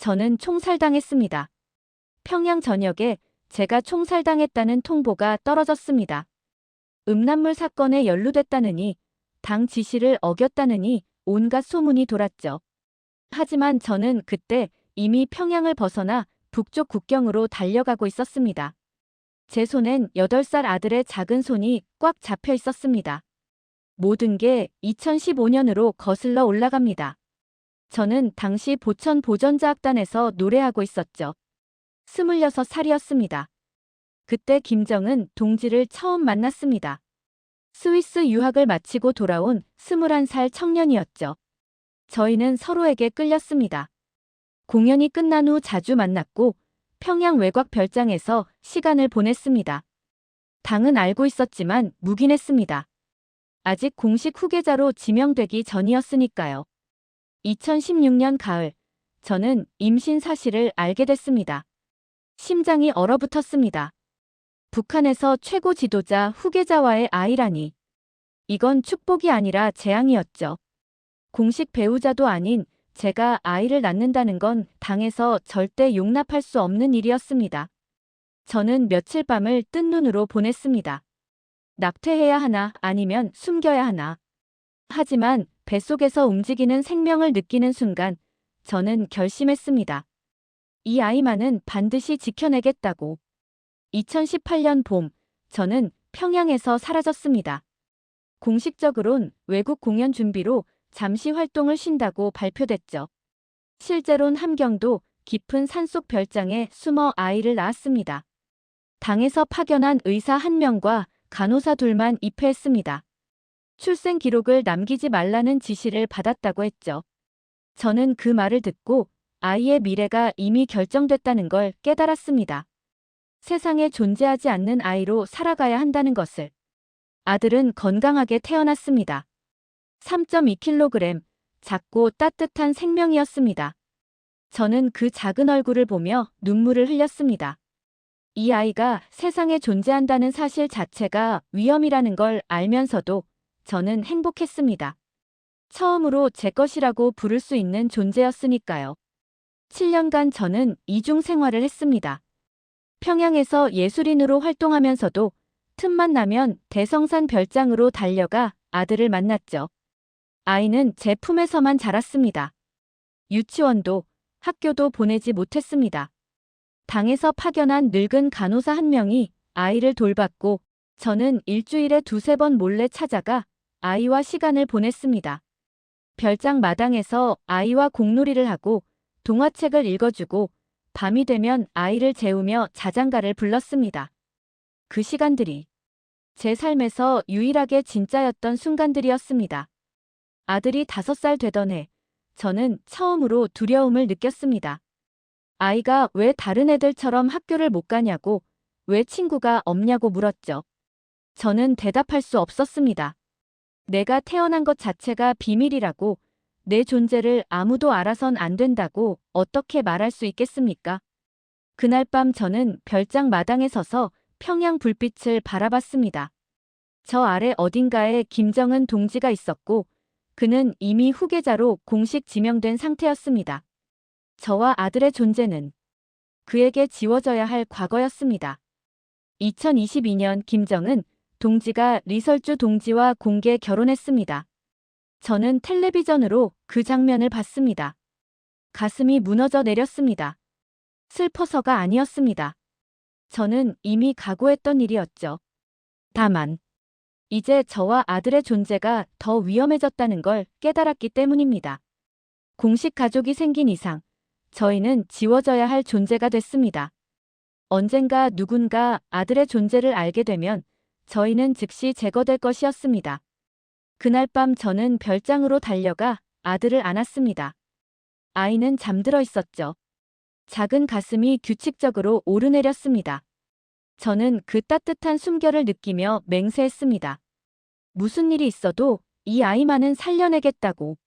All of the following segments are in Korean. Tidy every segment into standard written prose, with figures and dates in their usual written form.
저는 총살당했습니다. 평양 전역에 제가 총살당했다는 통보가 떨어졌습니다. 음란물 사건에 연루됐다느니, 당 지시를 어겼다느니 온갖 소문이 돌았죠. 하지만 저는 그때 이미 평양을 벗어나 북쪽 국경으로 달려가고 있었습니다. 제 손엔 8살 아들의 작은 손이 꽉 잡혀 있었습니다. 모든 게 2015년으로 거슬러 올라갑니다. 저는 당시 보천 보전자악단에서 노래하고 있었죠. 26살이었습니다. 그때 김정은 동지를 처음 만났습니다. 스위스 유학을 마치고 돌아온 21살 청년이었죠. 저희는 서로에게 끌렸습니다. 공연이 끝난 후 자주 만났고 평양 외곽 별장에서 시간을 보냈습니다. 당은 알고 있었지만 묵인했습니다. 아직 공식 후계자로 지명되기 전이었으니까요. 2016년 가을, 저는 임신 사실을 알게 됐습니다. 심장이 얼어붙었습니다. 북한에서 최고 지도자 후계자와의 아이라니. 이건 축복이 아니라 재앙이었죠. 공식 배우자도 아닌 제가 아이를 낳는다는 건 당에서 절대 용납할 수 없는 일이었습니다. 저는 며칠 밤을 뜬 눈으로 보냈습니다. 낙태해야 하나 아니면 숨겨야 하나. 하지만 뱃속에서 움직이는 생명을 느끼는 순간 저는 결심했습니다. 이 아이만은 반드시 지켜내겠다고. 2018년 봄, 저는 평양에서 사라졌습니다. 공식적으론 외국 공연 준비로 잠시 활동을 쉰다고 발표됐죠. 실제론 함경도 깊은 산속 별장에 숨어 아이를 낳았습니다. 당에서 파견한 의사 1명과 간호사 2만 입회했습니다. 출생 기록을 남기지 말라는 지시를 받았다고 했죠. 저는 그 말을 듣고 아이의 미래가 이미 결정됐다는 걸 깨달았습니다. 세상에 존재하지 않는 아이로 살아가야 한다는 것을. 아들은 건강하게 태어났습니다. 3.2kg, 작고 따뜻한 생명이었습니다. 저는 그 작은 얼굴을 보며 눈물을 흘렸습니다. 이 아이가 세상에 존재한다는 사실 자체가 위험이라는 걸 알면서도 저는 행복했습니다. 처음으로 제 것이라고 부를 수 있는 존재였으니까요. 7년간 저는 이중 생활을 했습니다. 평양에서 예술인으로 활동하면서도 틈만 나면 대성산 별장으로 달려가 아들을 만났죠. 아이는 제 품에서만 자랐습니다. 유치원도 학교도 보내지 못했습니다. 당에서 파견한 늙은 간호사 1명이 아이를 돌봤고 저는 일주일에 2~3번 몰래 찾아가 아이와 시간을 보냈습니다. 별장 마당에서 아이와 공놀이를 하고 동화책을 읽어주고 밤이 되면 아이를 재우며 자장가를 불렀습니다. 그 시간들이 제 삶에서 유일하게 진짜였던 순간들이었습니다. 아들이 5살 되던 해, 저는 처음으로 두려움을 느꼈습니다. 아이가 왜 다른 애들처럼 학교를 못 가냐고, 왜 친구가 없냐고 물었죠. 저는 대답할 수 없었습니다. 내가 태어난 것 자체가 비밀이라고, 내 존재를 아무도 알아선 안 된다고 어떻게 말할 수 있겠습니까? 그날 밤 저는 별장 마당에 서서 평양 불빛을 바라봤습니다. 저 아래 어딘가에 김정은 동지가 있었고 그는 이미 후계자로 공식 지명된 상태였습니다. 저와 아들의 존재는 그에게 지워져야 할 과거였습니다. 2022년 김정은 동지가 리설주 동지와 공개 결혼했습니다. 저는 텔레비전으로 그 장면을 봤습니다. 가슴이 무너져 내렸습니다. 슬퍼서가 아니었습니다. 저는 이미 각오했던 일이었죠. 다만 이제 저와 아들의 존재가 더 위험해졌다는 걸 깨달았기 때문입니다. 공식 가족이 생긴 이상 저희는 지워져야 할 존재가 됐습니다. 언젠가 누군가 아들의 존재를 알게 되면 저희는 즉시 제거될 것이었습니다. 그날 밤 저는 별장으로 달려가 아들을 안았습니다. 아이는 잠들어 있었죠. 작은 가슴이 규칙적으로 오르내렸습니다. 저는 그 따뜻한 숨결을 느끼며 맹세했습니다. 무슨 일이 있어도 이 아이만은 살려내겠다고.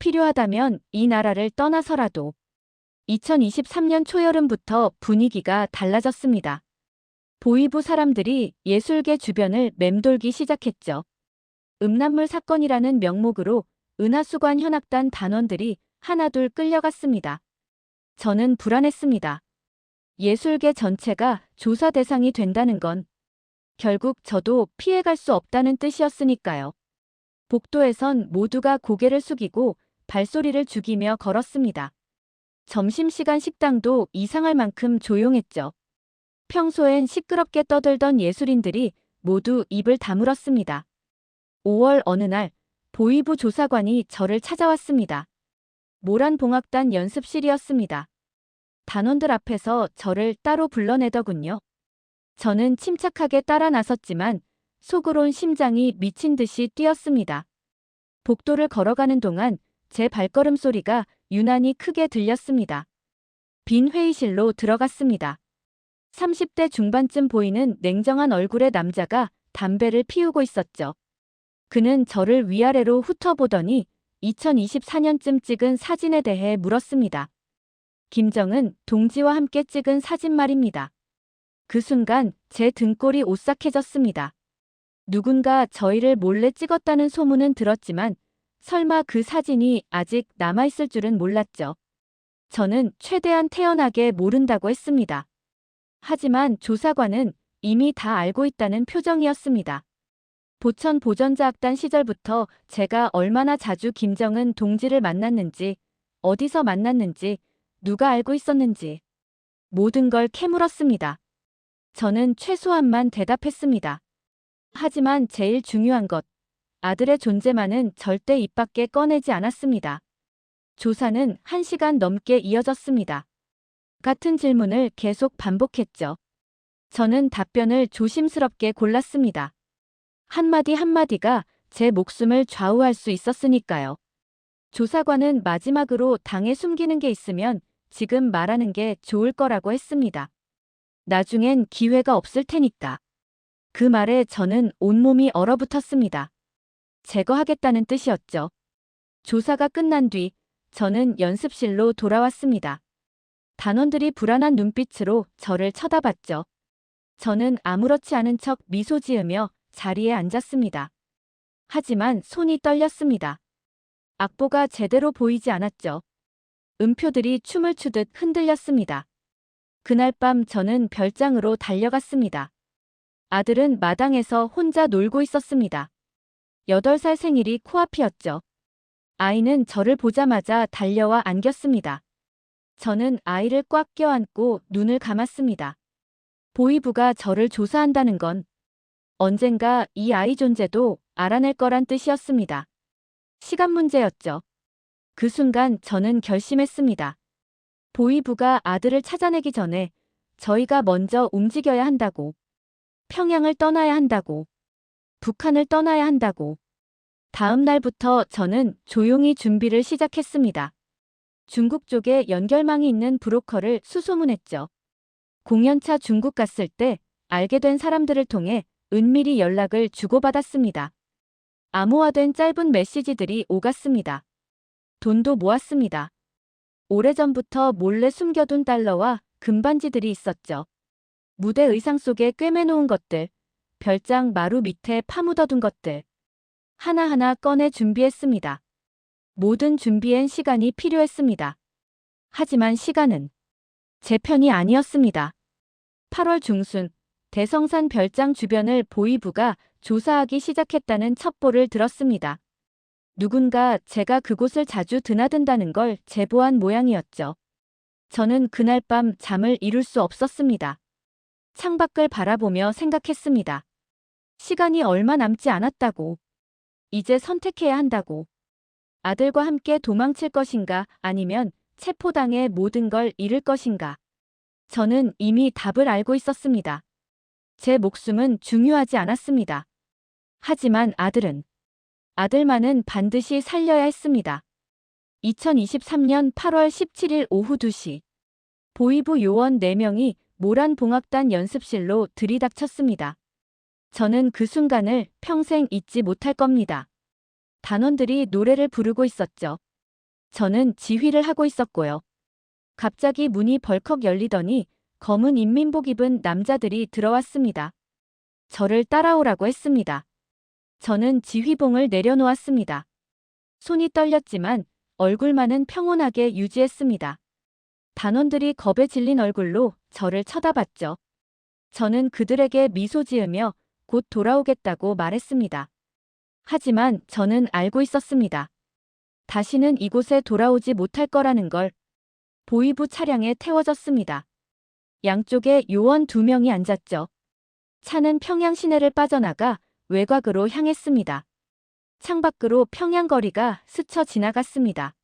필요하다면 이 나라를 떠나서라도. 2023년 초여름부터 분위기가 달라졌습니다. 보위부 사람들이 예술계 주변을 맴돌기 시작했죠. 음란물 사건이라는 명목으로 은하수관 현악단 단원들이 하나둘 끌려갔습니다. 저는 불안했습니다. 예술계 전체가 조사 대상이 된다는 건 결국 저도 피해갈 수 없다는 뜻이었으니까요. 복도에선 모두가 고개를 숙이고 발소리를 죽이며 걸었습니다. 점심시간 식당도 이상할 만큼 조용했죠. 평소엔 시끄럽게 떠들던 예술인들이 모두 입을 다물었습니다. 5월 어느 날 보위부 조사관이 저를 찾아왔습니다. 모란봉악단 연습실이었습니다. 단원들 앞에서 저를 따로 불러내더군요. 저는 침착하게 따라 나섰지만 속으론 심장이 미친 듯이 뛰었습니다. 복도를 걸어가는 동안 제 발걸음 소리가 유난히 크게 들렸습니다. 빈 회의실로 들어갔습니다. 30대 중반쯤 보이는 냉정한 얼굴의 남자가 담배를 피우고 있었죠. 그는 저를 위아래로 훑어보더니 2024년쯤 찍은 사진에 대해 물었습니다. 김정은 동지와 함께 찍은 사진 말입니다. 그 순간 제 등골이 오싹해졌습니다. 누군가 저희를 몰래 찍었다는 소문은 들었지만 설마 그 사진이 아직 남아있을 줄은 몰랐죠. 저는 최대한 태연하게 모른다고 했습니다. 하지만 조사관은 이미 다 알고 있다는 표정이었습니다. 보천 보전자악단 시절부터 제가 얼마나 자주 김정은 동지를 만났는지, 어디서 만났는지, 누가 알고 있었는지 모든 걸 캐물었습니다. 저는 최소한만 대답했습니다. 하지만 제일 중요한 것, 아들의 존재만은 절대 입 밖에 꺼내지 않았습니다. 조사는 1시간 넘게 이어졌습니다. 같은 질문을 계속 반복했죠. 저는 답변을 조심스럽게 골랐습니다. 한마디 한마디가 제 목숨을 좌우할 수 있었으니까요. 조사관은 마지막으로 당에 숨기는 게 있으면 지금 말하는 게 좋을 거라고 했습니다. 나중엔 기회가 없을 테니까. 그 말에 저는 온몸이 얼어붙었습니다. 제거하겠다는 뜻이었죠. 조사가 끝난 뒤 저는 연습실로 돌아왔습니다. 단원들이 불안한 눈빛으로 저를 쳐다봤죠. 저는 아무렇지 않은 척 미소 지으며 자리에 앉았습니다. 하지만 손이 떨렸습니다. 악보가 제대로 보이지 않았죠. 음표들이 춤을 추듯 흔들렸습니다. 그날 밤 저는 별장으로 달려갔습니다. 아들은 마당에서 혼자 놀고 있었습니다. 8살 생일이 코앞이었죠. 아이는 저를 보자마자 달려와 안겼습니다. 저는 아이를 꽉 껴안고 눈을 감았습니다. 보위부가 저를 조사한다는 건 언젠가 이 아이 존재도 알아낼 거란 뜻이었습니다. 시간 문제였죠. 그 순간 저는 결심했습니다. 보위부가 아들을 찾아내기 전에 저희가 먼저 움직여야 한다고. 평양을 떠나야 한다고. 북한을 떠나야 한다고. 다음 날부터 저는 조용히 준비를 시작했습니다. 중국 쪽에 연결망이 있는 브로커를 수소문했죠. 공연차 중국 갔을 때 알게 된 사람들을 통해 은밀히 연락을 주고받았습니다. 암호화된 짧은 메시지들이 오갔습니다. 돈도 모았습니다. 오래전부터 몰래 숨겨둔 달러와 금반지들이 있었죠. 무대 의상 속에 꿰매놓은 것들, 별장 마루 밑에 파묻어둔 것들. 하나하나 꺼내 준비했습니다. 모든 준비엔 시간이 필요했습니다. 하지만 시간은 제 편이 아니었습니다. 8월 중순 대성산 별장 주변을 보위부가 조사하기 시작했다는 첩보를 들었습니다. 누군가 제가 그곳을 자주 드나든다는 걸 제보한 모양이었죠. 저는 그날 밤 잠을 이룰 수 없었습니다. 창밖을 바라보며 생각했습니다. 시간이 얼마 남지 않았다고. 이제 선택해야 한다고. 아들과 함께 도망칠 것인가 아니면 체포당해 모든 걸 잃을 것인가. 저는 이미 답을 알고 있었습니다. 제 목숨은 중요하지 않았습니다. 하지만 아들만은 반드시 살려야 했습니다. 2023년 8월 17일 오후 2시 보위부 요원 4명이 모란봉악단 연습실로 들이닥쳤습니다. 저는 그 순간을 평생 잊지 못할 겁니다. 단원들이 노래를 부르고 있었죠. 저는 지휘를 하고 있었고요. 갑자기 문이 벌컥 열리더니 검은 인민복 입은 남자들이 들어왔습니다. 저를 따라오라고 했습니다. 저는 지휘봉을 내려놓았습니다. 손이 떨렸지만 얼굴만은 평온하게 유지했습니다. 단원들이 겁에 질린 얼굴로 저를 쳐다봤죠. 저는 그들에게 미소 지으며 곧 돌아오겠다고 말했습니다. 하지만 저는 알고 있었습니다. 다시는 이곳에 돌아오지 못할 거라는 걸. 보위부 차량에 태워졌습니다. 양쪽에 요원 2명이 앉았죠. 차는 평양 시내를 빠져나가 외곽으로 향했습니다. 창밖으로 평양거리가 스쳐 지나갔습니다.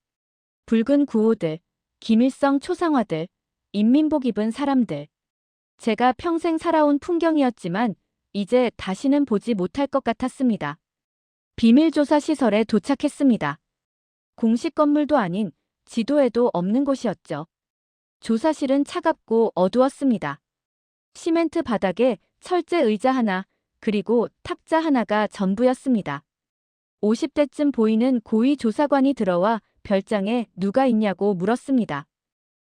붉은 구호들, 김일성 초상화들, 인민복 입은 사람들. 제가 평생 살아온 풍경이었지만 이제 다시는 보지 못할 것 같았습니다. 비밀조사 시설에 도착했습니다. 공식 건물도 아닌 지도에도 없는 곳이었죠. 조사실은 차갑고 어두웠습니다. 시멘트 바닥에 철제 의자 하나, 그리고 탁자 하나가 전부였습니다. 50대쯤 보이는 고위 조사관이 들어와 별장에 누가 있냐고 물었습니다.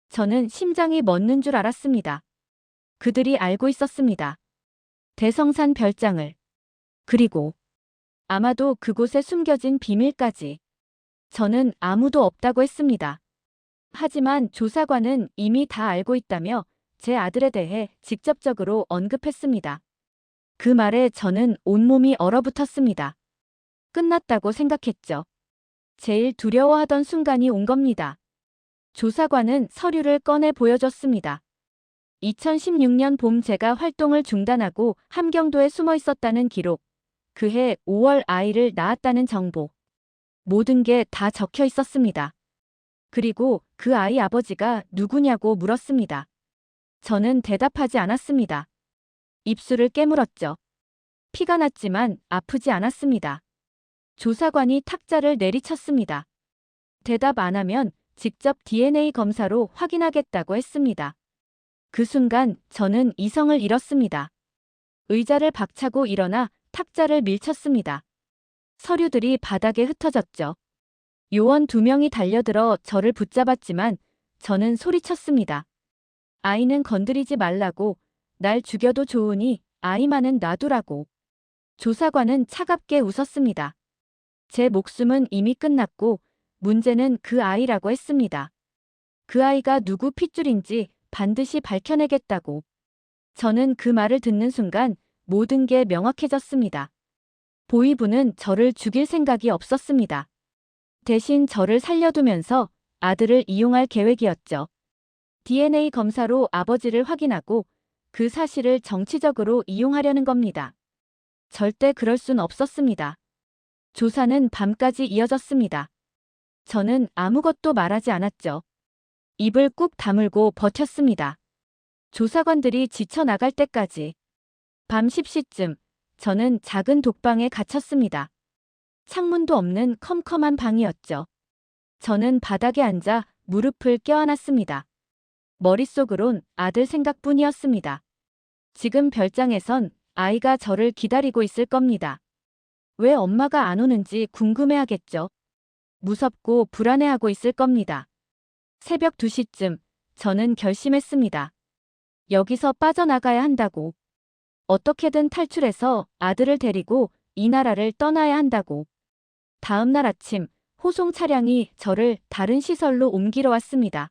저는 심장이 멎는 줄 알았습니다. 그들이 알고 있었습니다. 대성산 별장을. 그리고 아마도 그곳에 숨겨진 비밀까지. 저는 아무도 없다고 했습니다. 하지만 조사관은 이미 다 알고 있다며 제 아들에 대해 직접적으로 언급했습니다. 그 말에 저는 온몸이 얼어붙었습니다. 끝났다고 생각했죠. 제일 두려워하던 순간이 온 겁니다. 조사관은 서류를 꺼내 보여줬습니다. 2016년 봄 제가 활동을 중단하고 함경도에 숨어 있었다는 기록, 그해 5월 아이를 낳았다는 정보. 모든 게 다 적혀 있었습니다. 그리고 그 아이 아버지가 누구냐고 물었습니다. 저는 대답하지 않았습니다. 입술을 깨물었죠. 피가 났지만 아프지 않았습니다. 조사관이 탁자를 내리쳤습니다. 대답 안 하면 직접 DNA 검사로 확인하겠다고 했습니다. 그 순간 저는 이성을 잃었습니다. 의자를 박차고 일어나 탁자를 밀쳤습니다. 서류들이 바닥에 흩어졌죠. 요원 2명이 달려들어 저를 붙잡았지만 저는 소리쳤습니다. 아이는 건드리지 말라고, 날 죽여도 좋으니 아이만은 놔두라고. 조사관은 차갑게 웃었습니다. 제 목숨은 이미 끝났고 문제는 그 아이라고 했습니다. 그 아이가 누구 핏줄인지 반드시 밝혀내겠다고. 저는 그 말을 듣는 순간 모든 게 명확해졌습니다. 보위부는 저를 죽일 생각이 없었습니다. 대신 저를 살려두면서 아들을 이용할 계획이었죠. DNA 검사로 아버지를 확인하고 그 사실을 정치적으로 이용하려는 겁니다. 절대 그럴 순 없었습니다. 조사는 밤까지 이어졌습니다. 저는 아무것도 말하지 않았죠. 입을 꾹 다물고 버텼습니다. 조사관들이 지쳐나갈 때까지. 밤 10시쯤 저는 작은 독방에 갇혔습니다. 창문도 없는 컴컴한 방이었죠. 저는 바닥에 앉아 무릎을 껴안았습니다. 머릿속으론 아들 생각뿐이었습니다. 지금 별장에선 아이가 저를 기다리고 있을 겁니다. 왜 엄마가 안 오는지 궁금해하겠죠. 무섭고 불안해하고 있을 겁니다. 새벽 2시쯤 저는 결심했습니다. 여기서 빠져나가야 한다고. 어떻게든 탈출해서 아들을 데리고 이 나라를 떠나야 한다고. 다음 날 아침 호송 차량이 저를 다른 시설로 옮기러 왔습니다.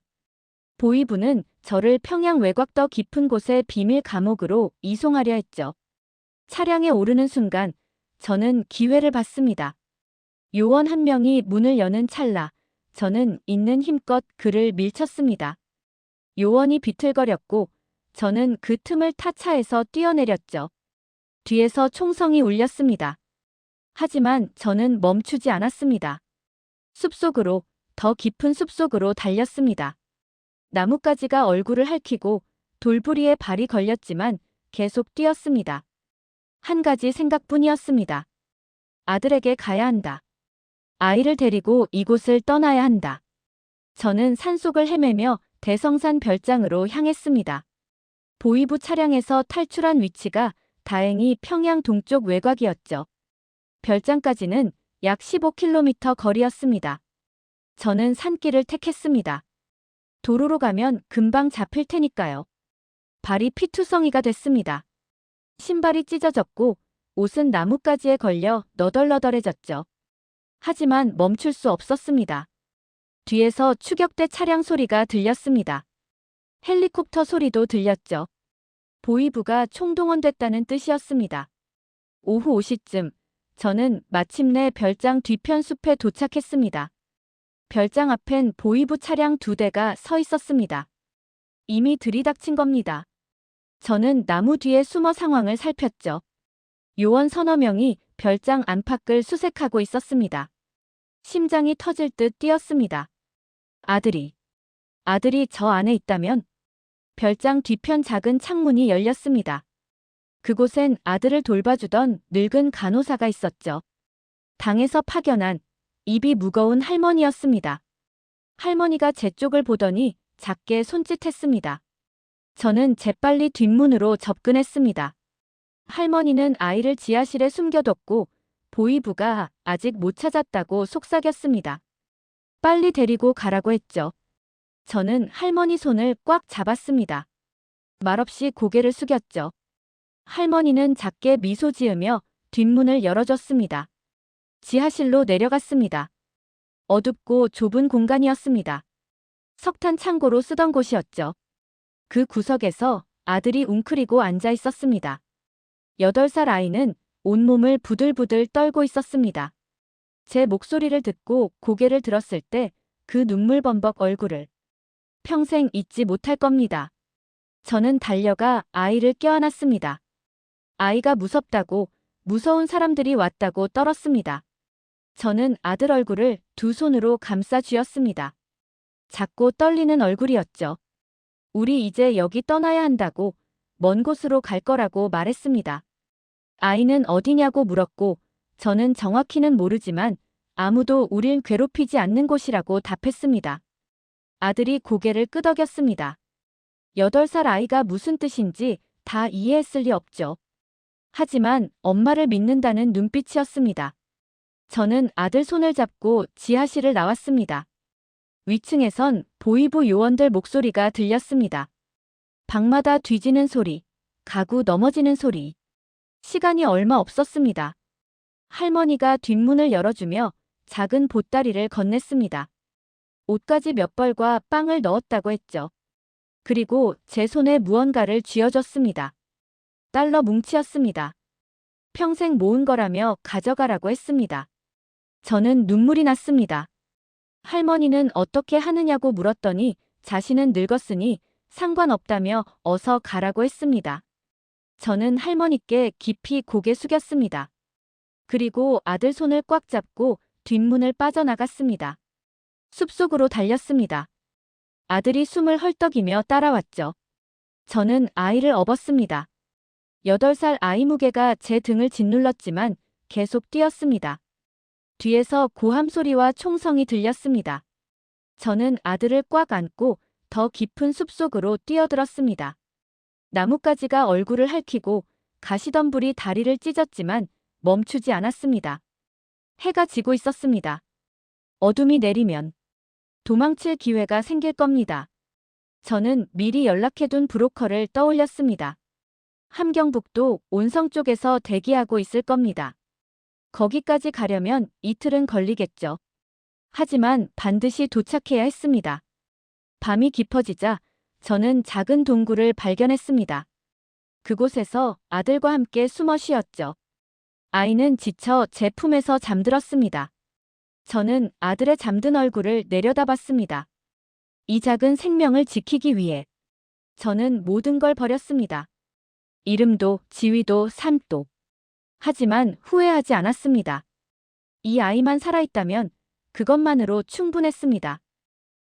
보위부는 저를 평양 외곽 더 깊은 곳의 비밀 감옥으로 이송하려 했죠. 차량에 오르는 순간 저는 기회를 봤습니다. 요원 한 명이 문을 여는 찰나 저는 있는 힘껏 그를 밀쳤습니다. 요원이 비틀거렸고 저는 그 틈을 타 차에서 뛰어내렸죠. 뒤에서 총성이 울렸습니다. 하지만 저는 멈추지 않았습니다. 숲속으로, 더 깊은 숲속으로 달렸습니다. 나뭇가지가 얼굴을 핥히고 돌부리에 발이 걸렸지만 계속 뛰었습니다. 한 가지 생각뿐이었습니다. 아들에게 가야 한다. 아이를 데리고 이곳을 떠나야 한다. 저는 산속을 헤매며 대성산 별장으로 향했습니다. 보위부 차량에서 탈출한 위치가 다행히 평양 동쪽 외곽이었죠. 별장까지는 약 15km 거리였습니다. 저는 산길을 택했습니다. 도로로 가면 금방 잡힐 테니까요. 발이 피투성이가 됐습니다. 신발이 찢어졌고 옷은 나뭇가지에 걸려 너덜너덜해졌죠. 하지만 멈출 수 없었습니다. 뒤에서 추격대 차량 소리가 들렸습니다. 헬리콥터 소리도 들렸죠. 보위부가 총동원됐다는 뜻이었습니다. 오후 5시쯤 저는 마침내 별장 뒤편 숲에 도착했습니다. 별장 앞엔 보위부 차량 2대가 서 있었습니다. 이미 들이닥친 겁니다. 저는 나무 뒤에 숨어 상황을 살폈죠. 요원 서너 명이 별장 안팎을 수색하고 있었습니다. 심장이 터질 듯 뛰었습니다. 아들이 저 안에 있다면? 별장 뒤편 작은 창문이 열렸습니다. 그곳엔 아들을 돌봐주던 늙은 간호사가 있었죠. 당에서 파견한 입이 무거운 할머니였습니다. 할머니가 제 쪽을 보더니 작게 손짓했습니다. 저는 재빨리 뒷문으로 접근했습니다. 할머니는 아이를 지하실에 숨겨뒀고 보위부가 아직 못 찾았다고 속삭였습니다. 빨리 데리고 가라고 했죠. 저는 할머니 손을 꽉 잡았습니다. 말없이 고개를 숙였죠. 할머니는 작게 미소 지으며 뒷문을 열어줬습니다. 지하실로 내려갔습니다. 어둡고 좁은 공간이었습니다. 석탄 창고로 쓰던 곳이었죠. 그 구석에서 아들이 웅크리고 앉아 있었습니다. 8살 아이는 온몸을 부들부들 떨고 있었습니다. 제 목소리를 듣고 고개를 들었을 때 그 눈물범벅 얼굴을 평생 잊지 못할 겁니다. 저는 달려가 아이를 껴안았습니다. 아이가 무섭다고, 무서운 사람들이 왔다고 떨었습니다. 저는 아들 얼굴을 2손으로 감싸 쥐었습니다. 작고 떨리는 얼굴이었죠. 우리 이제 여기 떠나야 한다고, 먼 곳으로 갈 거라고 말했습니다. 아이는 어디냐고 물었고, 저는 정확히는 모르지만 아무도 우릴 괴롭히지 않는 곳이라고 답했습니다. 아들이 고개를 끄덕였습니다. 8살 아이가 무슨 뜻인지 다 이해했을 리 없죠. 하지만 엄마를 믿는다는 눈빛이었습니다. 저는 아들 손을 잡고 지하실을 나왔습니다. 위층에선 보위부 요원들 목소리가 들렸습니다. 방마다 뒤지는 소리, 가구 넘어지는 소리. 시간이 얼마 없었습니다. 할머니가 뒷문을 열어주며 작은 보따리를 건넸습니다. 옷가지 몇 벌과 빵을 넣었다고 했죠. 그리고 제 손에 무언가를 쥐어줬습니다. 달러 뭉치였습니다. 평생 모은 거라며 가져가라고 했습니다. 저는 눈물이 났습니다. 할머니는 어떻게 하느냐고 물었더니 자신은 늙었으니 상관없다며 어서 가라고 했습니다. 저는 할머니께 깊이 고개 숙였습니다. 그리고 아들 손을 꽉 잡고 뒷문을 빠져나갔습니다. 숲속으로 달렸습니다. 아들이 숨을 헐떡이며 따라왔죠. 저는 아이를 업었습니다. 8살 아이 무게가 제 등을 짓눌렀지만 계속 뛰었습니다. 뒤에서 고함 소리와 총성이 들렸습니다. 저는 아들을 꽉 안고 더 깊은 숲속으로 뛰어들었습니다. 나뭇가지가 얼굴을 핥히고 가시덤불이 다리를 찢었지만 멈추지 않았습니다. 해가 지고 있었습니다. 어둠이 내리면 도망칠 기회가 생길 겁니다. 저는 미리 연락해둔 브로커를 떠올렸습니다. 함경북도 온성 쪽에서 대기하고 있을 겁니다. 거기까지 가려면 이틀은 걸리겠죠. 하지만 반드시 도착해야 했습니다. 밤이 깊어지자 저는 작은 동굴을 발견했습니다. 그곳에서 아들과 함께 숨어 쉬었죠. 아이는 지쳐 제 품에서 잠들었습니다. 저는 아들의 잠든 얼굴을 내려다봤습니다. 이 작은 생명을 지키기 위해 저는 모든 걸 버렸습니다. 이름도 지위도 삶도. 하지만 후회하지 않았습니다. 이 아이만 살아있다면 그것만으로 충분했습니다.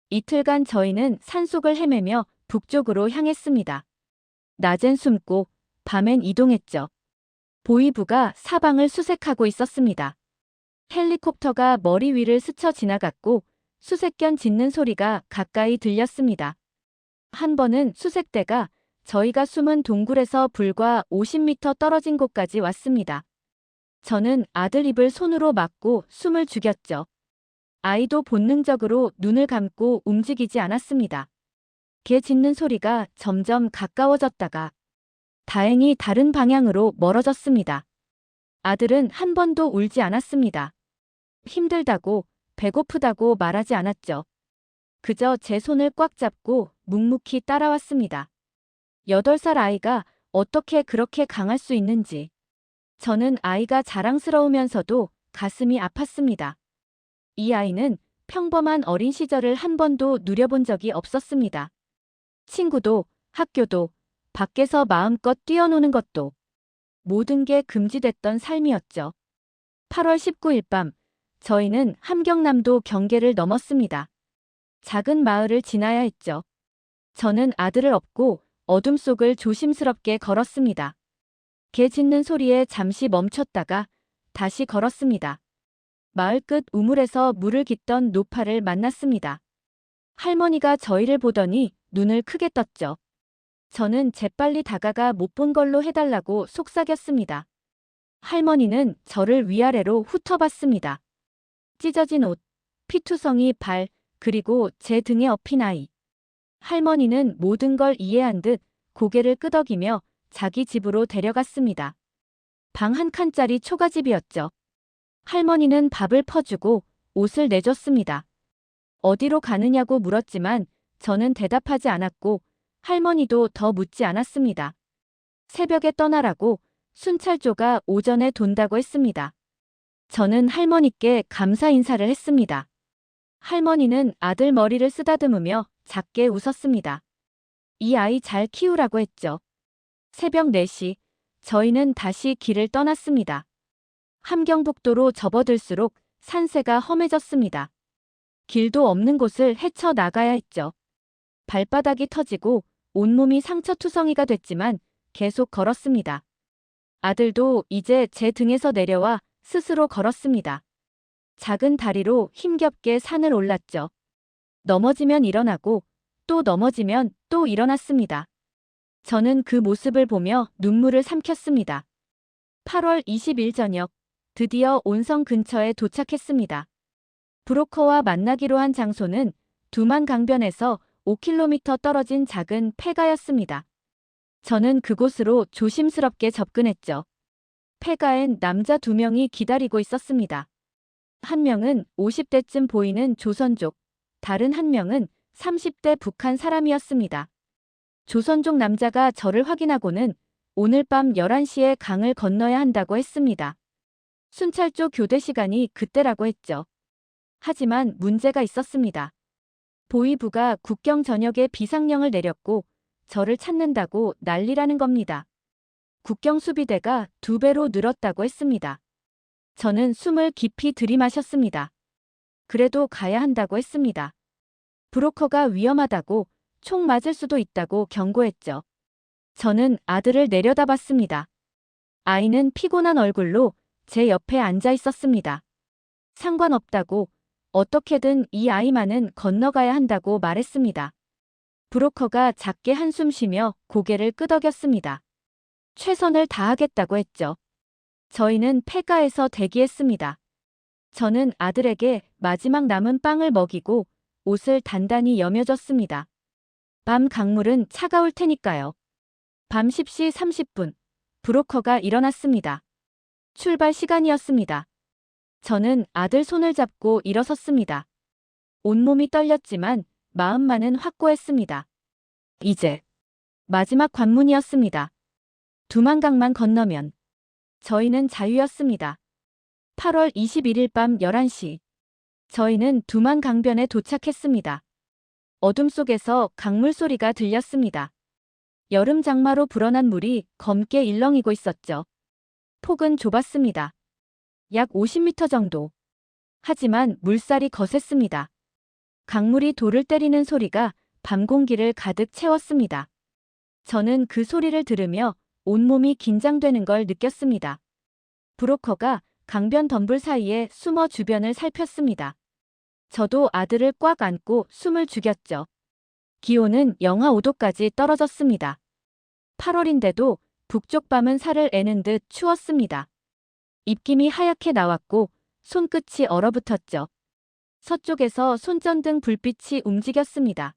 이틀간 저희는 산속을 헤매며 북쪽으로 향했습니다. 낮엔 숨고 밤엔 이동했죠. 보위부가 사방을 수색하고 있었습니다. 헬리콥터가 머리 위를 스쳐 지나갔고 수색견 짖는 소리가 가까이 들렸습니다. 한 번은 수색대가 저희가 숨은 동굴에서 불과 50m 떨어진 곳까지 왔습니다. 저는 아들 입을 손으로 막고 숨을 죽였죠. 아이도 본능적으로 눈을 감고 움직이지 않았습니다. 개 짖는 소리가 점점 가까워졌다가 다행히 다른 방향으로 멀어졌습니다. 아들은 한 번도 울지 않았습니다. 힘들다고, 배고프다고 말하지 않았죠. 그저 제 손을 꽉 잡고 묵묵히 따라왔습니다. 8살 아이가 어떻게 그렇게 강할 수 있는지. 저는 아이가 자랑스러우면서도 가슴이 아팠습니다. 이 아이는 평범한 어린 시절을 한 번도 누려본 적이 없었습니다. 친구도, 학교도, 밖에서 마음껏 뛰어노는 것도 모든 게 금지됐던 삶이었죠. 8월 19일 밤, 저희는 함경남도 경계를 넘었습니다. 작은 마을을 지나야 했죠. 저는 아들을 업고 어둠 속을 조심스럽게 걸었습니다. 개 짖는 소리에 잠시 멈췄다가 다시 걸었습니다. 마을 끝 우물에서 물을 깃던 노파를 만났습니다. 할머니가 저희를 보더니 눈을 크게 떴죠. 저는 재빨리 다가가 못 본 걸로 해달라고 속삭였습니다. 할머니는 저를 위아래로 훑어봤습니다. 찢어진 옷, 피투성이 발, 그리고 제 등에 엎인 아이. 할머니는 모든 걸 이해한 듯 고개를 끄덕이며 자기 집으로 데려갔습니다. 방 한 칸짜리 초가집이었죠. 할머니는 밥을 퍼주고 옷을 내줬습니다. 어디로 가느냐고 물었지만 저는 대답하지 않았고 할머니도 더 묻지 않았습니다. 새벽에 떠나라고 순찰조가 오전에 돈다고 했습니다. 저는 할머니께 감사 인사를 했습니다. 할머니는 아들 머리를 쓰다듬으며 작게 웃었습니다. 이 아이 잘 키우라고 했죠. 새벽 4시, 저희는 다시 길을 떠났습니다. 함경북도로 접어들수록 산세가 험해졌습니다. 길도 없는 곳을 헤쳐 나가야 했죠. 발바닥이 터지고 온몸이 상처투성이가 됐지만 계속 걸었습니다. 아들도 이제 제 등에서 내려와 스스로 걸었습니다. 작은 다리로 힘겹게 산을 올랐죠. 넘어지면 일어나고 또 넘어지면 또 일어났습니다. 저는 그 모습을 보며 눈물을 삼켰습니다. 8월 20일 저녁, 드디어 온성 근처에 도착했습니다. 브로커와 만나기로 한 장소는 두만강변에서 5km 떨어진 작은 폐가였습니다. 저는 그곳으로 조심스럽게 접근했죠. 폐가엔 남자 2명이 기다리고 있었습니다. 한 명은 50대쯤 보이는 조선족, 다른 한 명은 30대 북한 사람이었습니다. 조선족 남자가 저를 확인하고는 오늘 밤 11시에 강을 건너야 한다고 했습니다. 순찰조 교대 시간이 그때라고 했죠. 하지만 문제가 있었습니다. 보위부가 국경 전역에 비상령을 내렸고 저를 찾는다고 난리라는 겁니다. 국경 수비대가 2배로 늘었다고 했습니다. 저는 숨을 깊이 들이마셨습니다. 그래도 가야 한다고 했습니다. 브로커가 위험하다고 총 맞을 수도 있다고 경고했죠. 저는 아들을 내려다봤습니다. 아이는 피곤한 얼굴로 제 옆에 앉아 있었습니다. 상관없다고, 어떻게든 이 아이만은 건너가야 한다고 말했습니다. 브로커가 작게 한숨 쉬며 고개를 끄덕였습니다. 최선을 다하겠다고 했죠. 저희는 폐가에서 대기했습니다. 저는 아들에게 마지막 남은 빵을 먹이고 옷을 단단히 여며줬습니다. 밤 강물은 차가울 테니까요. 밤 10시 30분, 브로커가 일어났습니다. 출발 시간이었습니다. 저는 아들 손을 잡고 일어섰습니다. 온몸이 떨렸지만 마음만은 확고했습니다. 이제 마지막 관문이었습니다. 두만강만 건너면 저희는 자유였습니다. 8월 21일 밤 11시, 저희는 두만강변에 도착했습니다. 어둠 속에서 강물 소리가 들렸습니다. 여름 장마로 불어난 물이 검게 일렁이고 있었죠. 폭은 좁았습니다. 약 50m 정도. 하지만 물살이 거셌습니다. 강물이 돌을 때리는 소리가 밤 공기를 가득 채웠습니다. 저는 그 소리를 들으며 온몸이 긴장되는 걸 느꼈습니다. 브로커가 강변 덤불 사이에 숨어 주변을 살폈습니다. 저도 아들을 꽉 안고 숨을 죽였죠. 기온은 영하 5도까지 떨어졌습니다. 8월인데도 북쪽 밤은 살을 애는 듯 추웠습니다. 입김이 하얗게 나왔고 손끝이 얼어붙었죠. 서쪽에서 손전등 불빛이 움직였습니다.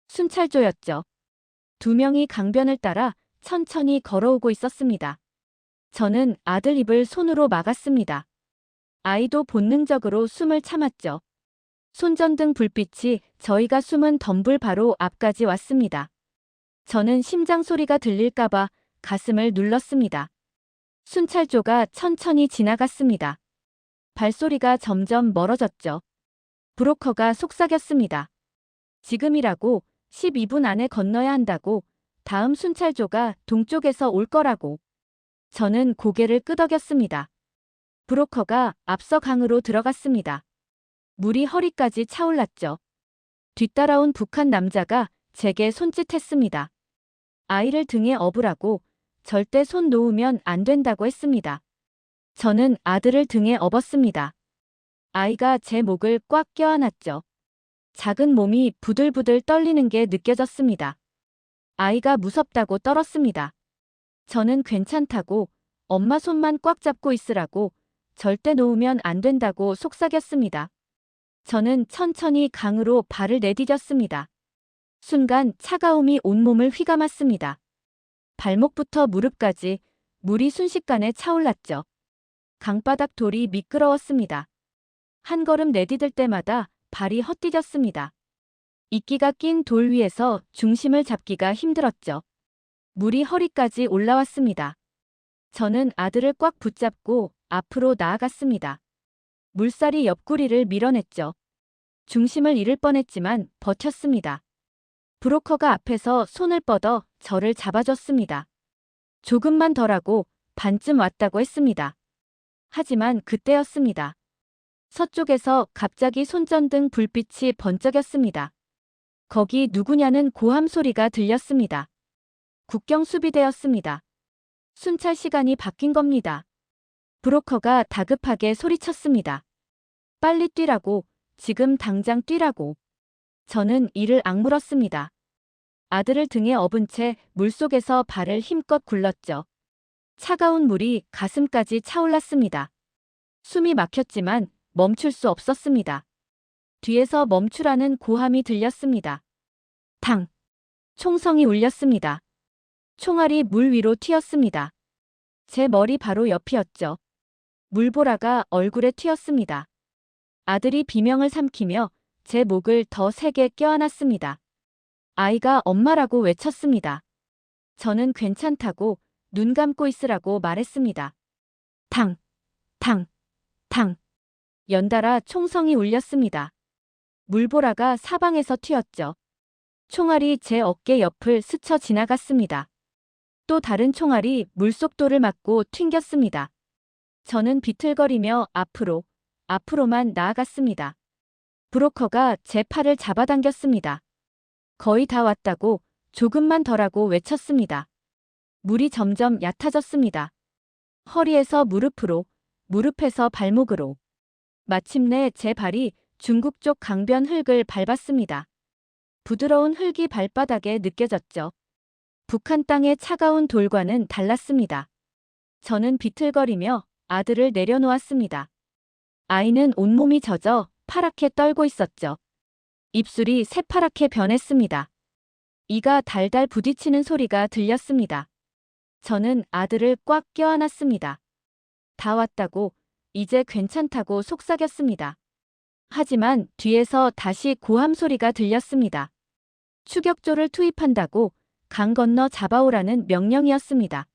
순찰조였죠. 2명이 강변을 따라 천천히 걸어오고 있었습니다. 저는 아들 입을 손으로 막았습니다. 아이도 본능적으로 숨을 참았죠. 손전등 불빛이 저희가 숨은 덤불 바로 앞까지 왔습니다. 저는 심장 소리가 들릴까봐 가슴을 눌렀습니다. 순찰조가 천천히 지나갔습니다. 발소리가 점점 멀어졌죠. 브로커가 속삭였습니다. 지금이라고 12분 안에 건너야 한다고. 다음 순찰조가 동쪽에서 올 거라고. 저는 고개를 끄덕였습니다. 브로커가 앞서 강으로 들어갔습니다. 물이 허리까지 차올랐죠. 뒤따라온 북한 남자가 제게 손짓했습니다. 아이를 등에 업으라고. 절대 손 놓으면 안 된다고 했습니다. 저는 아들을 등에 업었습니다. 아이가 제 목을 꽉 껴안았죠. 작은 몸이 부들부들 떨리는 게 느껴졌습니다. 아이가 무섭다고 떨었습니다. 저는 괜찮다고, 엄마 손만 꽉 잡고 있으라고, 절대 놓으면 안 된다고 속삭였습니다. 저는 천천히 강으로 발을 내디뎠습니다. 순간 차가움이 온몸을 휘감았습니다. 발목부터 무릎까지 물이 순식간에 차올랐죠. 강바닥 돌이 미끄러웠습니다. 한 걸음 내디딜 때마다 발이 헛디뎠습니다. 이끼가 낀 돌 위에서 중심을 잡기가 힘들었죠. 물이 허리까지 올라왔습니다. 저는 아들을 꽉 붙잡고 앞으로 나아갔습니다. 물살이 옆구리를 밀어냈죠. 중심을 잃을 뻔했지만 버텼습니다. 브로커가 앞에서 손을 뻗어 저를 잡아줬습니다. 조금만 덜하고 반쯤 왔다고 했습니다. 하지만 그때였습니다. 서쪽에서 갑자기 손전등 불빛이 번쩍였습니다. 거기 누구냐는 고함 소리가 들렸습니다. 국경수비대였습니다. 순찰 시간이 바뀐 겁니다. 브로커가 다급하게 소리쳤습니다. 빨리 뛰라고, 지금 당장 뛰라고. 저는 이를 악물었습니다. 아들을 등에 업은 채 물속에서 발을 힘껏 굴렀죠. 차가운 물이 가슴까지 차올랐습니다. 숨이 막혔지만 멈출 수 없었습니다. 뒤에서 멈추라는 고함이 들렸습니다. 탕! 총성이 울렸습니다. 총알이 물 위로 튀었습니다. 제 머리 바로 옆이었죠. 물보라가 얼굴에 튀었습니다. 아들이 비명을 삼키며 제 목을 더 세게 껴안았습니다. 아이가 엄마라고 외쳤습니다. 저는 괜찮다고 눈 감고 있으라고 말했습니다. 탕! 탕! 탕! 연달아 총성이 울렸습니다. 물보라가 사방에서 튀었죠. 총알이 제 어깨 옆을 스쳐 지나갔습니다. 또 다른 총알이 물속도를 맞고 튕겼습니다. 저는 비틀거리며 앞으로만 나아갔습니다. 브로커가 제 팔을 잡아당겼습니다. 거의 다 왔다고, 조금만 더라고 외쳤습니다. 물이 점점 얕아졌습니다. 허리에서 무릎으로, 무릎에서 발목으로. 마침내 제 발이 중국 쪽 강변 흙을 밟았습니다. 부드러운 흙이 발바닥에 느껴졌죠. 북한 땅의 차가운 돌과는 달랐습니다. 저는 비틀거리며 아들을 내려놓았습니다. 아이는 온몸이 젖어 파랗게 떨고 있었죠. 입술이 새파랗게 변했습니다. 이가 달달 부딪히는 소리가 들렸습니다. 저는 아들을 꽉 껴안았습니다. 다 왔다고, 이제 괜찮다고 속삭였습니다. 하지만 뒤에서 다시 고함 소리가 들렸습니다. 추격조를 투입한다고, 강 건너 잡아오라는 명령이었습니다.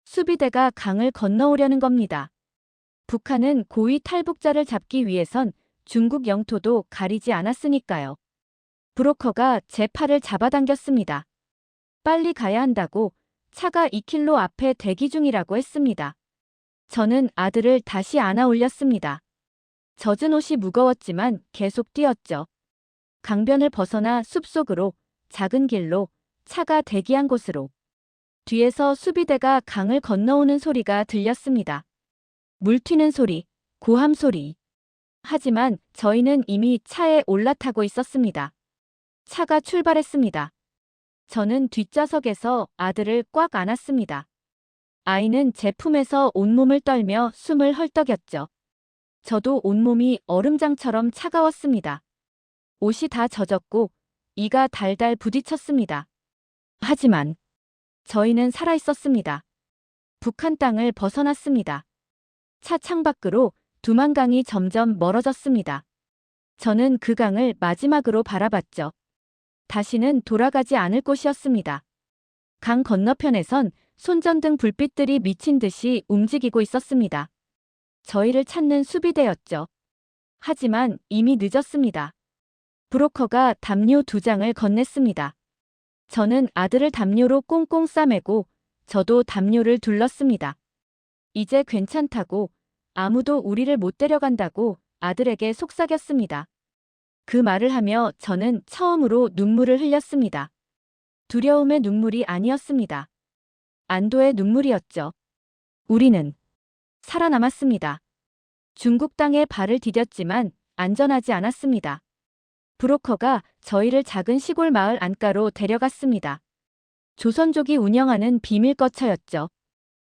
수비대가 강을 건너오려는 겁니다. 북한은 고위 탈북자를 잡기 위해선 중국 영토도 가리지 않았으니까요. 브로커가 제 팔을 잡아당겼습니다. 빨리 가야 한다고, 차가 2킬로 앞에 대기 중이라고 했습니다. 저는 아들을 다시 안아 올렸습니다. 젖은 옷이 무거웠지만 계속 뛰었죠. 강변을 벗어나 숲속으로, 작은 길로, 차가 대기한 곳으로. 뒤에서 수비대가 강을 건너오는 소리가 들렸습니다. 물 튀는 소리, 고함 소리. 하지만 저희는 이미 차에 올라타고 있었습니다. 차가 출발했습니다. 저는 뒷좌석에서 아들을 꽉 안았습니다. 아이는 제 품에서 온몸을 떨며 숨을 헐떡였죠. 저도 온몸이 얼음장처럼 차가웠습니다. 옷이 다 젖었고 이가 달달 부딪혔습니다. 하지만 저희는 살아있었습니다. 북한 땅을 벗어났습니다. 차 창밖으로 두만강이 점점 멀어졌습니다. 저는 그 강을 마지막으로 바라봤죠. 다시는 돌아가지 않을 곳이었습니다. 강 건너편에선 손전등 불빛들이 미친 듯이 움직이고 있었습니다. 저희를 찾는 수비대였죠. 하지만 이미 늦었습니다. 브로커가 담요 2장을 건넸습니다. 저는 아들을 담요로 꽁꽁 싸매고 저도 담요를 둘렀습니다. 이제 괜찮다고, 아무도 우리를 못 데려간다고 아들에게 속삭였습니다. 그 말을 하며 저는 처음으로 눈물을 흘렸습니다. 두려움의 눈물이 아니었습니다. 안도의 눈물이었죠. 우리는 살아남았습니다. 중국 땅에 발을 디뎠지만 안전하지 않았습니다. 브로커가 저희를 작은 시골 마을 안가로 데려갔습니다. 조선족이 운영하는 비밀 거처였죠.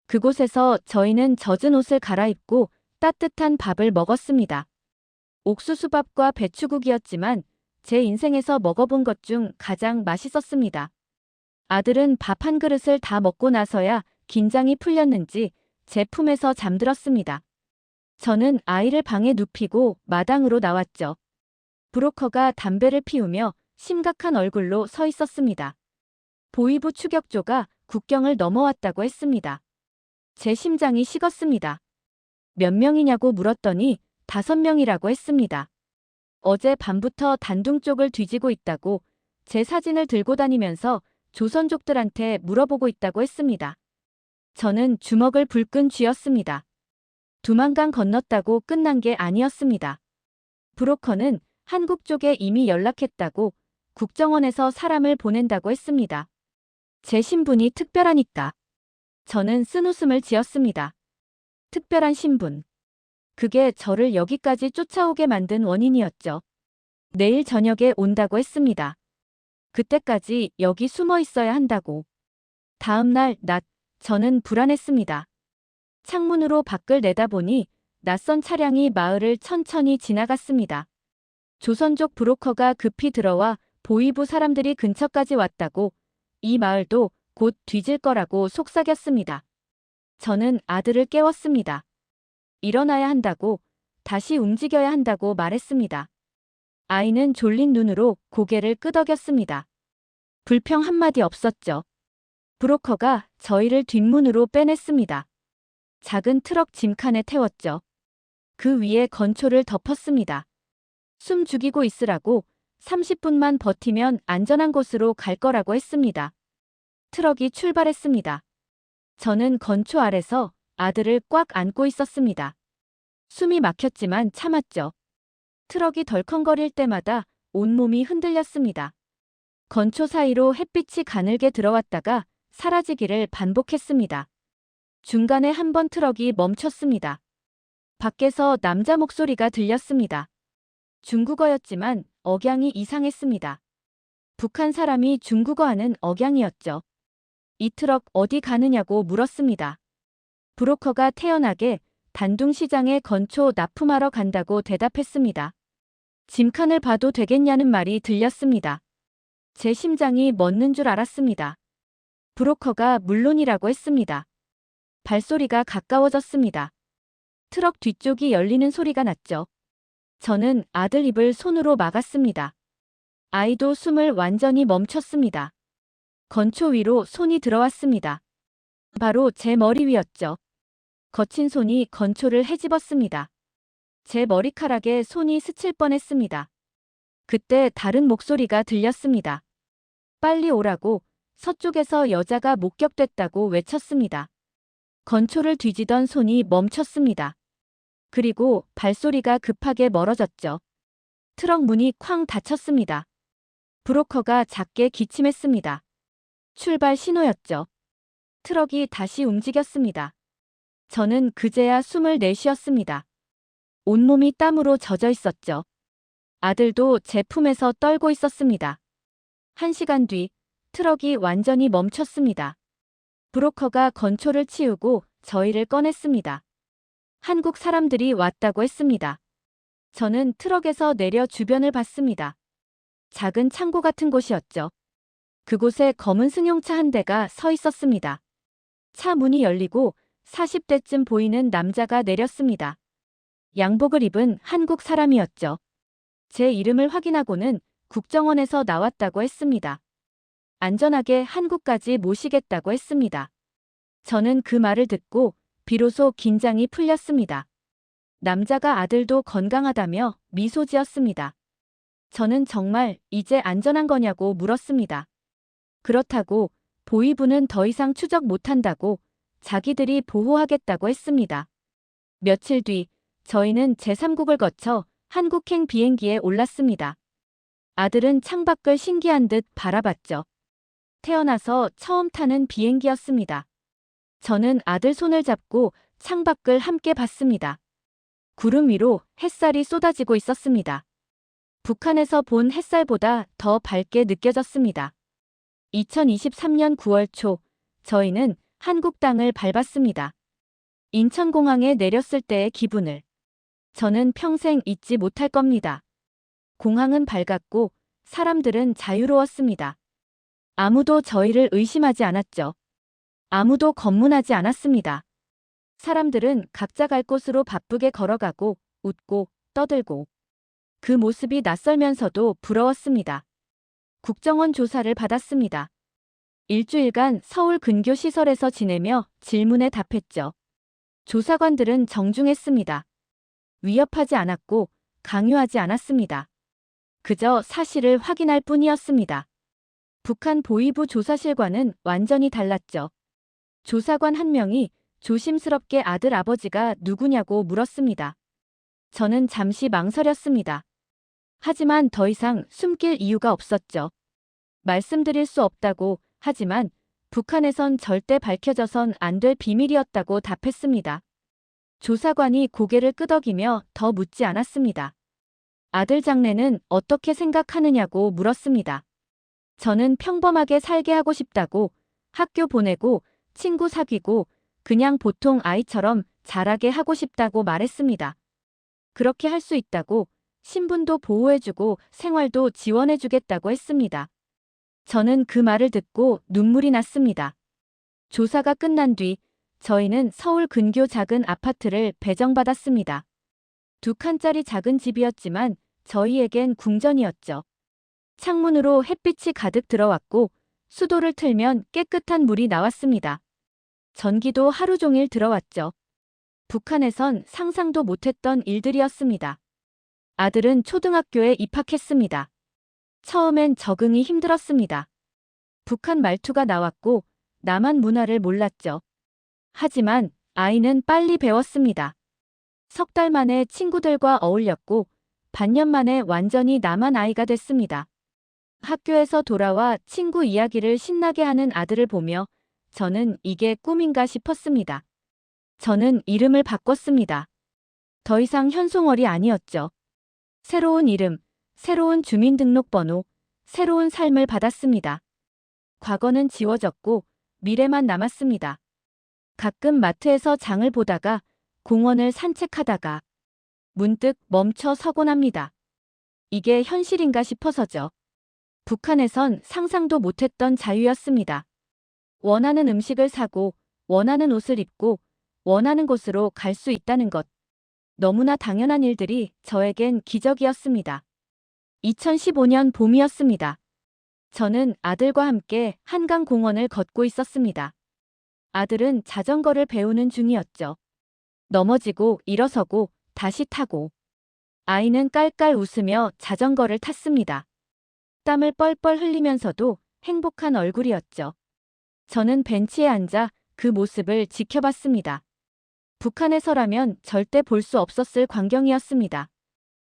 그곳에서 저희는 젖은 옷을 갈아입고 따뜻한 밥을 먹었습니다. 옥수수밥과 배추국이었지만 제 인생에서 먹어본 것 중 가장 맛있었습니다. 아들은 밥 한 그릇을 다 먹고 나서야 긴장이 풀렸는지 제 품에서 잠들었습니다. 저는 아이를 방에 눕히고 마당으로 나왔죠. 브로커가 담배를 피우며 심각한 얼굴로 서 있었습니다. 보위부 추격조가 국경을 넘어왔다고 했습니다. 제 심장이 식었습니다. 몇 명이냐고 물었더니 5명이라고 했습니다. 어제 밤부터 단둥 쪽을 뒤지고 있다고 제 사진을 들고 다니면서 조선족들한테 물어보고 있다고 했습니다. 저는 주먹을 불끈 쥐었습니다. 두만강 건넜다고 끝난 게 아니었습니다. 브로커는 한국 쪽에 이미 연락했다고 국정원에서 사람을 보낸다고 했습니다. 제 신분이 특별하니까. 저는 쓴웃음을 지었습니다. 특별한 신분. 그게 저를 여기까지 쫓아오게 만든 원인이었죠. 내일 저녁에 온다고 했습니다. 그때까지 여기 숨어 있어야 한다고. 다음 날 낮, 저는 불안했습니다. 창문으로 밖을 내다보니 낯선 차량이 마을을 천천히 지나갔습니다. 조선족 브로커가 급히 들어와 보위부 사람들이 근처까지 왔다고, 이 마을도 곧 뒤질 거라고 속삭였습니다. 저는 아들을 깨웠습니다. 일어나야 한다고, 다시 움직여야 한다고 말했습니다. 아이는 졸린 눈으로 고개를 끄덕였습니다. 불평 한마디 없었죠. 브로커가 저희를 뒷문으로 빼냈습니다. 작은 트럭 짐칸에 태웠죠. 그 위에 건초를 덮었습니다. 숨 죽이고 있으라고 30분만 버티면 안전한 곳으로 갈 거라고 했습니다. 트럭이 출발했습니다. 저는 건초 아래서 아들을 꽉 안고 있었습니다. 숨이 막혔지만 참았죠. 트럭이 덜컹거릴 때마다 온몸이 흔들렸습니다. 건초 사이로 햇빛이 가늘게 들어왔다가 사라지기를 반복했습니다. 중간에 한 번 트럭이 멈췄습니다. 밖에서 남자 목소리가 들렸습니다. 중국어였지만 억양이 이상했습니다. 북한 사람이 중국어 하는 억양이었죠. 이 트럭 어디 가느냐고 물었습니다. 브로커가 태연하게 단둥시장에 건초 납품하러 간다고 대답했습니다. 짐칸을 봐도 되겠냐는 말이 들렸습니다. 제 심장이 멎는 줄 알았습니다. 브로커가 물론이라고 했습니다. 발소리가 가까워졌습니다. 트럭 뒤쪽이 열리는 소리가 났죠. 저는 아들 입을 손으로 막았습니다. 아이도 숨을 완전히 멈췄습니다. 건초 위로 손이 들어왔습니다. 바로 제 머리 위였죠. 거친 손이 건초를 헤집었습니다. 제 머리카락에 손이 스칠 뻔했습니다. 그때 다른 목소리가 들렸습니다. 빨리 오라고, 서쪽에서 여자가 목격됐다고 외쳤습니다. 건초를 뒤지던 손이 멈췄습니다. 그리고 발소리가 급하게 멀어졌죠. 트럭 문이 쾅 닫혔습니다. 브로커가 작게 기침했습니다. 출발 신호였죠. 트럭이 다시 움직였습니다. 저는 그제야 숨을 내쉬었습니다. 온몸이 땀으로 젖어 있었죠. 아들도 제 품에서 떨고 있었습니다. 1시간 뒤, 트럭이 완전히 멈췄습니다. 브로커가 건초를 치우고 저희를 꺼냈습니다. 한국 사람들이 왔다고 했습니다. 저는 트럭에서 내려 주변을 봤습니다. 작은 창고 같은 곳이었죠. 그곳에 검은 승용차 한 대가 서 있었습니다. 차 문이 열리고 40대쯤 보이는 남자가 내렸습니다. 양복을 입은 한국 사람이었죠. 제 이름을 확인하고는 국정원에서 나왔다고 했습니다. 안전하게 한국까지 모시겠다고 했습니다. 저는 그 말을 듣고 비로소 긴장이 풀렸습니다. 남자가 아들도 건강하다며 미소 지었습니다. 저는 정말 이제 안전한 거냐고 물었습니다. 그렇다고 보위부는 더 이상 추적 못한다고 자기들이 보호하겠다고 했습니다. 며칠 뒤 저희는 제3국을 거쳐 한국행 비행기에 올랐습니다. 아들은 창밖을 신기한 듯 바라봤죠. 태어나서 처음 타는 비행기였습니다. 저는 아들 손을 잡고 창밖을 함께 봤습니다. 구름 위로 햇살이 쏟아지고 있었습니다. 북한에서 본 햇살보다 더 밝게 느껴졌습니다. 2023년 9월 초, 저희는 한국 땅을 밟았습니다. 인천공항에 내렸을 때의 기분을 저는 평생 잊지 못할 겁니다. 공항은 밝았고 사람들은 자유로웠습니다. 아무도 저희를 의심하지 않았죠. 아무도 검문하지 않았습니다. 사람들은 각자 갈 곳으로 바쁘게 걸어가고 웃고 떠들고 그 모습이 낯설면서도 부러웠습니다. 국정원 조사를 받았습니다. 일주일간 서울 근교 시설에서 지내며 질문에 답했죠. 조사관들은 정중했습니다. 위협하지 않았고 강요하지 않았습니다. 그저 사실을 확인할 뿐이었습니다. 북한 보위부 조사실과는 완전히 달랐죠. 조사관 한 명이 조심스럽게 아들 아버지가 누구냐고 물었습니다. 저는 잠시 망설였습니다. 하지만 더 이상 숨길 이유가 없었죠. 말씀드릴 수 없다고 하지만 북한에선 절대 밝혀져선 안 될 비밀이었다고 답했습니다. 조사관이 고개를 끄덕이며 더 묻지 않았습니다. 아들 장래는 어떻게 생각하느냐고 물었습니다. 저는 평범하게 살게 하고 싶다고, 학교 보내고 친구 사귀고 그냥 보통 아이처럼 자라게 하고 싶다고 말했습니다. 그렇게 할 수 있다고 신분도 보호해주고 생활도 지원해주겠다고 했습니다. 저는 그 말을 듣고 눈물이 났습니다. 조사가 끝난 뒤 저희는 서울 근교 작은 아파트를 배정받았습니다. 2칸짜리 작은 집이었지만 저희에겐 궁전이었죠. 창문으로 햇빛이 가득 들어왔고 수도를 틀면 깨끗한 물이 나왔습니다. 전기도 하루 종일 들어왔죠. 북한에선 상상도 못했던 일들이었습니다. 아들은 초등학교에 입학했습니다. 처음엔 적응이 힘들었습니다. 북한 말투가 나왔고 남한 문화를 몰랐죠. 하지만 아이는 빨리 배웠습니다. 3달 만에 친구들과 어울렸고 반년 만에 완전히 남한 아이가 됐습니다. 학교에서 돌아와 친구 이야기를 신나게 하는 아들을 보며 저는 이게 꿈인가 싶었습니다. 저는 이름을 바꿨습니다. 더 이상 현송월이 아니었죠. 새로운 이름, 새로운 주민등록번호, 새로운 삶을 받았습니다. 과거는 지워졌고 미래만 남았습니다. 가끔 마트에서 장을 보다가 공원을 산책하다가 문득 멈춰 서곤 합니다. 이게 현실인가 싶어서죠. 북한에선 상상도 못했던 자유였습니다. 원하는 음식을 사고 원하는 옷을 입고 원하는 곳으로 갈 수 있다는 것. 너무나 당연한 일들이 저에겐 기적이었습니다. 2015년 봄이었습니다. 저는 아들과 함께 한강공원을 걷고 있었습니다. 아들은 자전거를 배우는 중이었죠. 넘어지고 일어서고 다시 타고. 아이는 깔깔 웃으며 자전거를 탔습니다. 땀을 뻘뻘 흘리면서도 행복한 얼굴이었죠. 저는 벤치에 앉아 그 모습을 지켜봤습니다. 북한에서라면 절대 볼 수 없었을 광경이었습니다.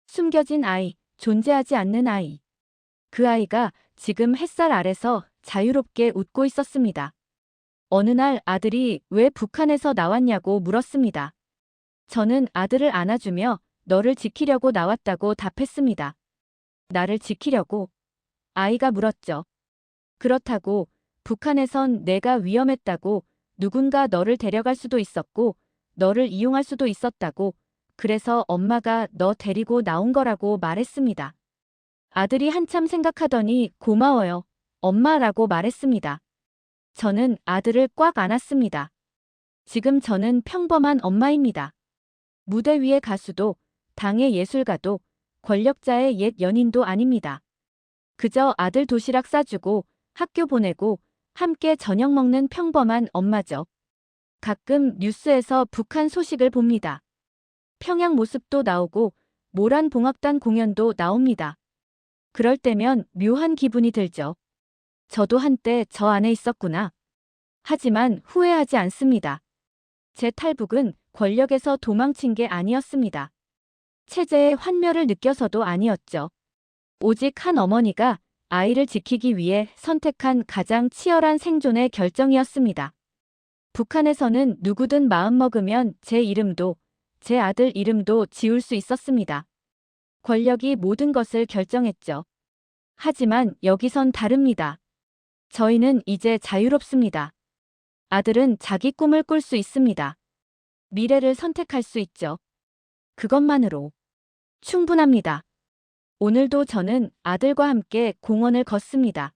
숨겨진 아이, 존재하지 않는 아이. 그 아이가 지금 햇살 아래서 자유롭게 웃고 있었습니다. 어느 날 아들이 왜 북한에서 나왔냐고 물었습니다. 저는 아들을 안아주며 너를 지키려고 나왔다고 답했습니다. 나를 지키려고? 아이가 물었죠. 그렇다고 북한에선 내가 위험했다고 누군가 너를 데려갈 수도 있었고 너를 이용할 수도 있었다고 그래서 엄마가 너 데리고 나온 거라고 말했습니다. 아들이 한참 생각하더니 고마워요, 엄마라고 말했습니다. 저는 아들을 꽉 안았습니다. 지금 저는 평범한 엄마입니다. 무대 위의 가수도, 당의 예술가도, 권력자의 옛 연인도 아닙니다. 그저 아들 도시락 싸주고 학교 보내고 함께 저녁 먹는 평범한 엄마죠. 가끔 뉴스에서 북한 소식을 봅니다. 평양 모습도 나오고 모란봉합단 공연도 나옵니다. 그럴 때면 묘한 기분이 들죠. 저도 한때 저 안에 있었구나. 하지만 후회하지 않습니다. 제 탈북은 권력에서 도망친 게 아니었습니다. 체제의 환멸을 느껴서도 아니었죠. 오직 한 어머니가 아이를 지키기 위해 선택한 가장 치열한 생존의 결정이었습니다. 북한에서는 누구든 마음먹으면 제 이름도, 제 아들 이름도 지울 수 있었습니다. 권력이 모든 것을 결정했죠. 하지만 여기선 다릅니다. 저희는 이제 자유롭습니다. 아들은 자기 꿈을 꿀 수 있습니다. 미래를 선택할 수 있죠. 그것만으로 충분합니다. 오늘도 저는 아들과 함께 공원을 걷습니다.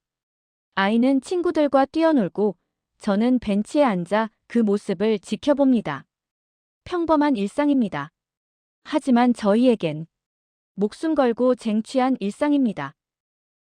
아이는 친구들과 뛰어놀고 저는 벤치에 앉아 그 모습을 지켜봅니다. 평범한 일상입니다. 하지만 저희에겐 목숨 걸고 쟁취한 일상입니다.